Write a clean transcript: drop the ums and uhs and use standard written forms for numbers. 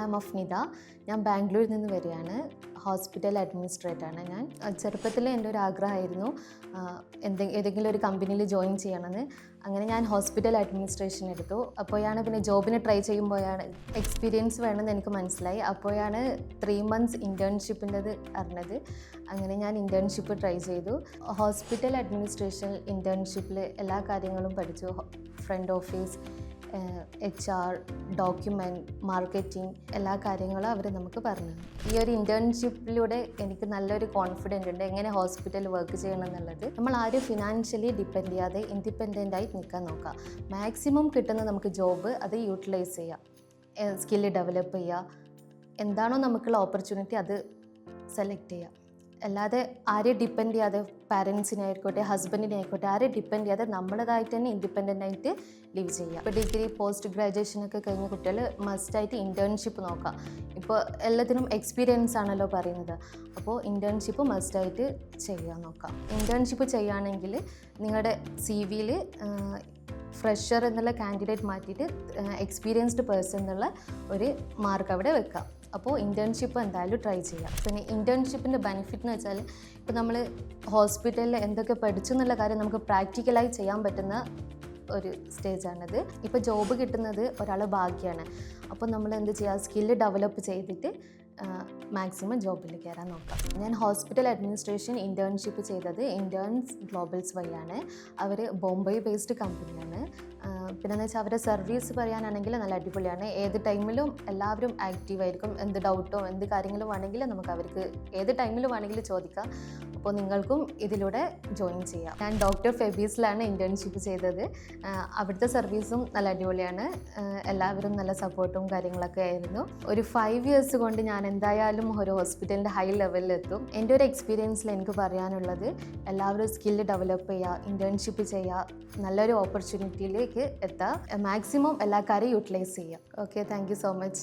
I M Afnitha. ഞാൻ ബാംഗ്ലൂരിൽ നിന്ന് വരികയാണ്. ഹോസ്പിറ്റൽ അഡ്മിനിസ്ട്രേറ്ററാണ് ഞാൻ. ചെറുപ്പത്തിൽ എൻ്റെ ഒരു ആഗ്രഹമായിരുന്നു ഏതെങ്കിലും ഒരു കമ്പനിയിൽ ജോയിൻ ചെയ്യണമെന്ന്. അങ്ങനെ ഞാൻ ഹോസ്പിറ്റൽ അഡ്മിനിസ്ട്രേഷൻ എടുത്തു. അപ്പോഴാണ് പിന്നെ ജോബിന് ട്രൈ ചെയ്യുമ്പോഴാണ് എക്സ്പീരിയൻസ് വേണമെന്ന് എനിക്ക് മനസ്സിലായി. അപ്പോഴാണ് 3 months ഇൻറ്റേൺഷിപ്പിൻ്റെത് അറിഞ്ഞത്. അങ്ങനെ ഞാൻ ഇൻറ്റേൺഷിപ്പ് ട്രൈ ചെയ്തു. ഹോസ്പിറ്റൽ അഡ്മിനിസ്ട്രേഷൻ ഇൻറ്റേൺഷിപ്പിൽ എല്ലാ കാര്യങ്ങളും പഠിച്ചു. Front office, HR, document, marketing എല്ലാ കാര്യങ്ങളും അവർ നമുക്ക് പറഞ്ഞു. ഈ ഒരു ഇൻറ്റേൺഷിപ്പിലൂടെ എനിക്ക് നല്ലൊരു കോൺഫിഡൻറ്റ് ഉണ്ട് എങ്ങനെ ഹോസ്പിറ്റലിൽ വർക്ക് ചെയ്യണം എന്നുള്ളത്. നമ്മൾ ആരും ഫിനാൻഷ്യലി ഡിപ്പെൻഡ് ചെയ്യാതെ ഇൻഡിപെൻഡൻ്റ് ആയിട്ട് നിൽക്കാൻ നോക്കുക. മാക്സിമം കിട്ടുന്ന നമുക്ക് ജോബ് അത് യൂട്ടിലൈസ് ചെയ്യുക, സ്കില്ല് ഡെവലപ്പ് ചെയ്യുക, എന്താണോ നമുക്കുള്ള ഓപ്പർച്യൂണിറ്റി അത് സെലക്ട് ചെയ്യുക. അല്ലാതെ ആരെയും ഡിപ്പെൻഡ് ചെയ്യാതെ, പാരൻസിനെ ആയിക്കോട്ടെ ഹസ്ബൻഡിനെ ആയിക്കോട്ടെ ആരെയും ഡിപ്പെൻഡ് ചെയ്യാതെ നമ്മളതായിട്ട് തന്നെ ഇൻഡിപെൻഡൻ്റ് ആയിട്ട് ലിവ് ചെയ്യുക. ഇപ്പോൾ ഡിഗ്രി പോസ്റ്റ് ഗ്രാജുവേഷനൊക്കെ കഴിഞ്ഞ കുട്ടികൾ മസ്റ്റായിട്ട് ഇൻറ്റേൺഷിപ്പ് നോക്കാം. ഇപ്പോൾ എല്ലാത്തിനും എക്സ്പീരിയൻസ് ആണല്ലോ പറയുന്നത്. അപ്പോൾ ഇൻറ്റേൺഷിപ്പ് മസ്റ്റായിട്ട് ചെയ്യാൻ നോക്കാം. ഇൻറ്റേൺഷിപ്പ് ചെയ്യുകയാണെങ്കിൽ നിങ്ങളുടെ CV ഫ്രഷർ എന്നുള്ള കാൻഡിഡേറ്റ് മാറ്റിയിട്ട് എക്സ്പീരിയൻസ്ഡ് പേഴ്സൺ എന്നുള്ള ഒരു മാർക്ക് അവിടെ വെക്കാം. അപ്പോൾ ഇൻറ്റേൺഷിപ്പ് എന്തായാലും ട്രൈ ചെയ്യാം. പിന്നെ ഇൻറ്റേൺഷിപ്പിൻ്റെ ബെനിഫിറ്റ് എന്ന് വെച്ചാൽ ഇപ്പോൾ നമ്മൾ ഹോസ്പിറ്റലിൽ എന്തൊക്കെ പഠിച്ചു എന്നുള്ള കാര്യം നമുക്ക് പ്രാക്ടിക്കലായി ചെയ്യാൻ പറ്റുന്ന ഒരു സ്റ്റേജാണിത്. ഇപ്പോൾ ജോബ് കിട്ടുന്നത് ഒരാൾ ഭാഗ്യമാണ്. അപ്പോൾ നമ്മൾ എന്ത് ചെയ്യുക, സ്കില്ല് ഡെവലപ്പ് ചെയ്തിട്ട് മാക്സിമം ജോബിൽ കയറാൻ നോക്കാം. ഞാൻ ഹോസ്പിറ്റൽ അഡ്മിനിസ്ട്രേഷൻ ഇൻറ്റേൺഷിപ്പ് ചെയ്തത് ഇൻറ്റേൺസ് ഗ്ലോബൽസ് വഴിയാണ്. അവർ ബോംബെ ബേസ്ഡ് കമ്പനിയാണ്. പിന്നെന്ന് വെച്ചാൽ അവരുടെ സർവീസ് പറയാനാണെങ്കിൽ നല്ല അടിപൊളിയാണ്. ഏത് ടൈമിലും എല്ലാവരും ആക്റ്റീവായിരിക്കും. എന്ത് ഡൗട്ടോ എന്ത് കാര്യങ്ങളും വേണമെങ്കിലും നമുക്ക് അവർക്ക് ഏത് ടൈമിലും വേണമെങ്കിലും ചോദിക്കാം. അപ്പോൾ നിങ്ങൾക്കും ഇതിലൂടെ ജോയിൻ ചെയ്യാം. ഞാൻ ഡോക്ടർ ഫെബീസിലാണ് ഇൻറ്റേൺഷിപ്പ് ചെയ്തത്. അവിടുത്തെ സർവീസും നല്ല അടിപൊളിയാണ്. എല്ലാവരും നല്ല സപ്പോർട്ടും കാര്യങ്ങളൊക്കെ ആയിരുന്നു. ഒരു 5 years കൊണ്ട് ഞാൻ എന്തായാലും ഒരു ഹോസ്പിറ്റലിൻ്റെ ഹൈ ലെവലിലെത്തും. എൻ്റെ ഒരു എക്സ്പീരിയൻസിൽ എനിക്ക് പറയാനുള്ളത് എല്ലാവരും സ്കില്ല് ഡെവലപ്പ് ചെയ്യുക, ഇൻറ്റേൺഷിപ്പ് ചെയ്യുക, നല്ലൊരു ഓപ്പർച്യൂണിറ്റിയിലേക്ക് എത്തുക, മാക്സിമം എല്ലാ കാര്യവും യൂട്ടിലൈസ് ചെയ്യുക. Okay, thank you so much.